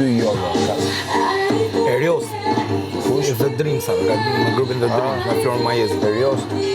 Ky jo, Erios. Kush? The Dreams, në grupin The Dreams, me Flor Majez. Erios.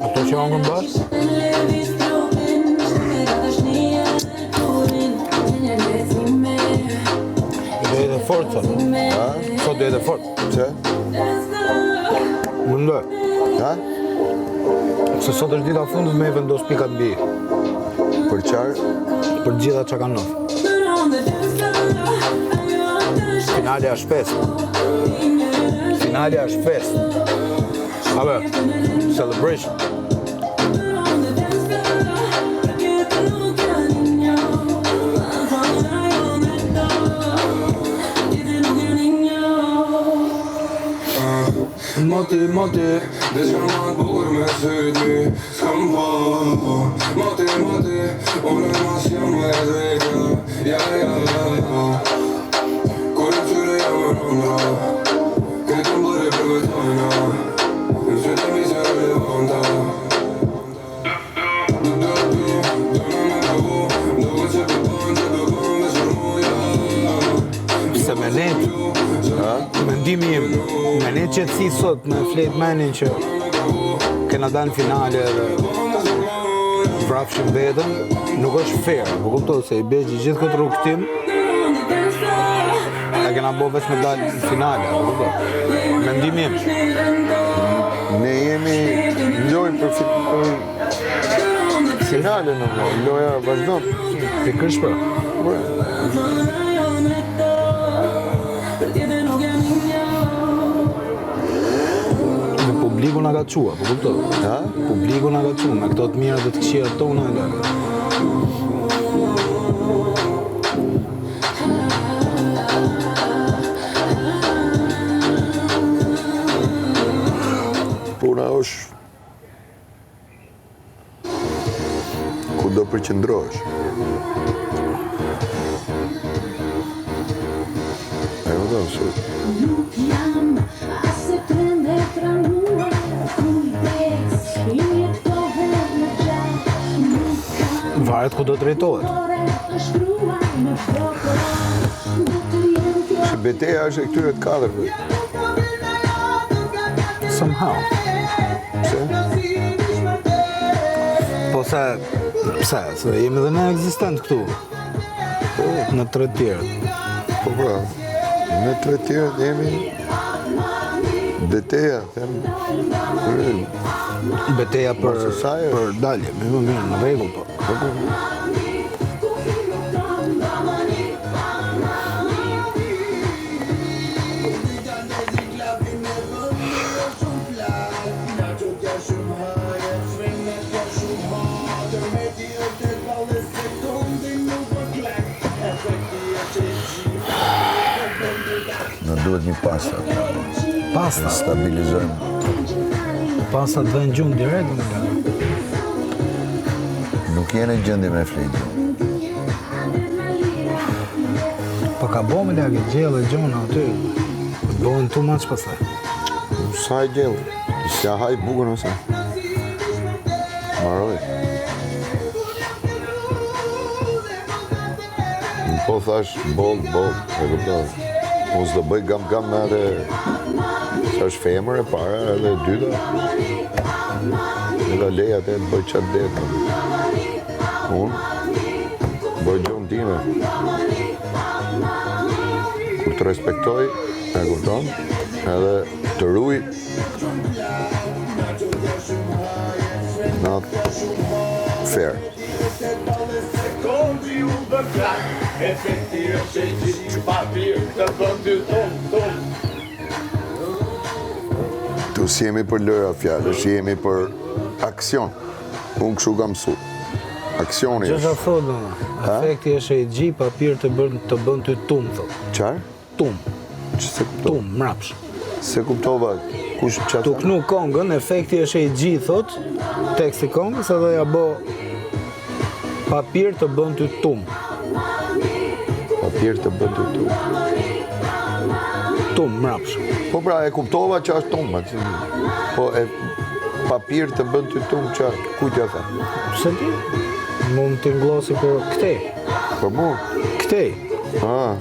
Ato që hangën bashkë? Do jetë fort, sot. Sot do jetë fort. Pse? Mundoj. Ha? Se sot është dita fundit me i vendos pikat mbi. Për qarë? Për gjitha që kanë nëfë. Finale është fest. Finale është fest. Abe, celebration. Moti Dhe që ma bukur me sytmi S'kam po Moti Unë mas jam e drejta Ja Kur e qyre jam e rëndra Këtë më bërë për vetajna Në qyte mi se relevanta Se me net mendimi im, me ne qëtësi sot me flet menin që kena dalë finale dhe vrapshin vetën, nuk është fair, po kuptoj se i beqë gjithë këtë rrugtim e kena bo veç me dalë finale, po kuptoj. Mendimi im. Ne jemi lojë për finale në loja vazhdon. Pikërisht pra. Publiku nga ka qua, po kuptoj. Ha? Publiku nga ka qua, me këto të mira dhe të këqirat tona e Puna është ku do përqendrohesh. E më do sot. varet ku do të drejtohet. Se beteja është e këtyre të katërve. Somehow. Pse? Po pse, se jemi dhe ne ekzistent këtu. Në tre tjerët. Po pra, në tre tjerët jemi beteja, them. Beteja për dalje, më mirë, në rregull po. duhet një pasta. Pasta. Stabilizojmë. Pasta të vënë gjumë direkt më lërë. Nuk jene në gjendje me flitë. Pa ka bo me lërë gjellë e gjona aty. Bëhen too much pastaj. Sa e gjellë? Sja haj bukur nëse. Maroj. Po thash, bold, e kuptoj. Unë s'do bëj gam me edhe sa është femër e para edhe e dyta. Edhe leja të bëj qatë detë. Unë bëj gjonë time. Kur të respektoj, e kupton, edhe të ruj, not fair. Tu si jemi për lëra fjallësh, jemi për aksion. Unë këshu kam mësu. Aksioni Që është. shë thotë, efekti është e gji, papir të bën të tum, thotë. Qarë? Tum, Që se kuptova? tum, mrapsh. Se kuptova, kush qatë? Tu knu kongën, efekti është e gji, thotë, teksti kongës, edhe ja bo papir të bën të tum. Papir të bën të tu. Tum, mrapsh. Po pra, e kuptova që është tumë. Po e papir të bën të tumë që ku t'ja tha? Pse ti? Mund të nglosi për këtej. Për mu? Këtej. Ah.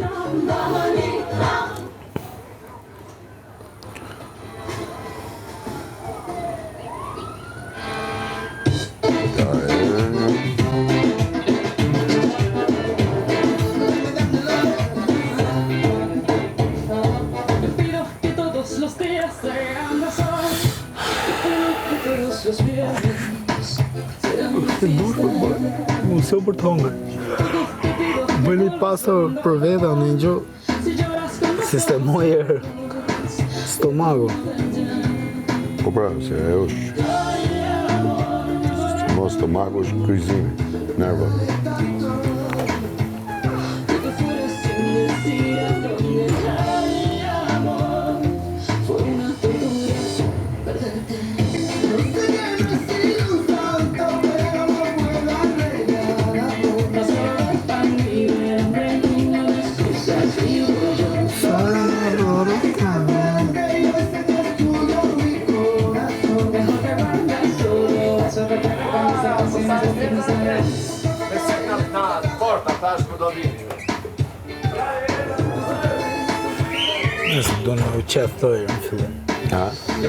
Unë se për të hongër. Bëni pasta për veta në një gjo sistemojë stomaku. Po pra, se e është. Mos stomaku është kryzimi, nerva. Nëse do në u qeth këto në fillim. Ha?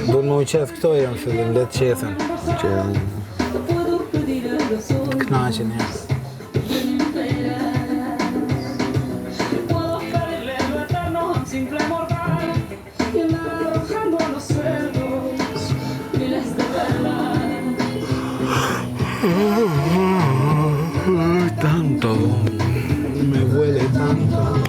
Do në u qeth këto në fillim, le të qethen. Që Knaqen ja. Tanto, me huele tanto.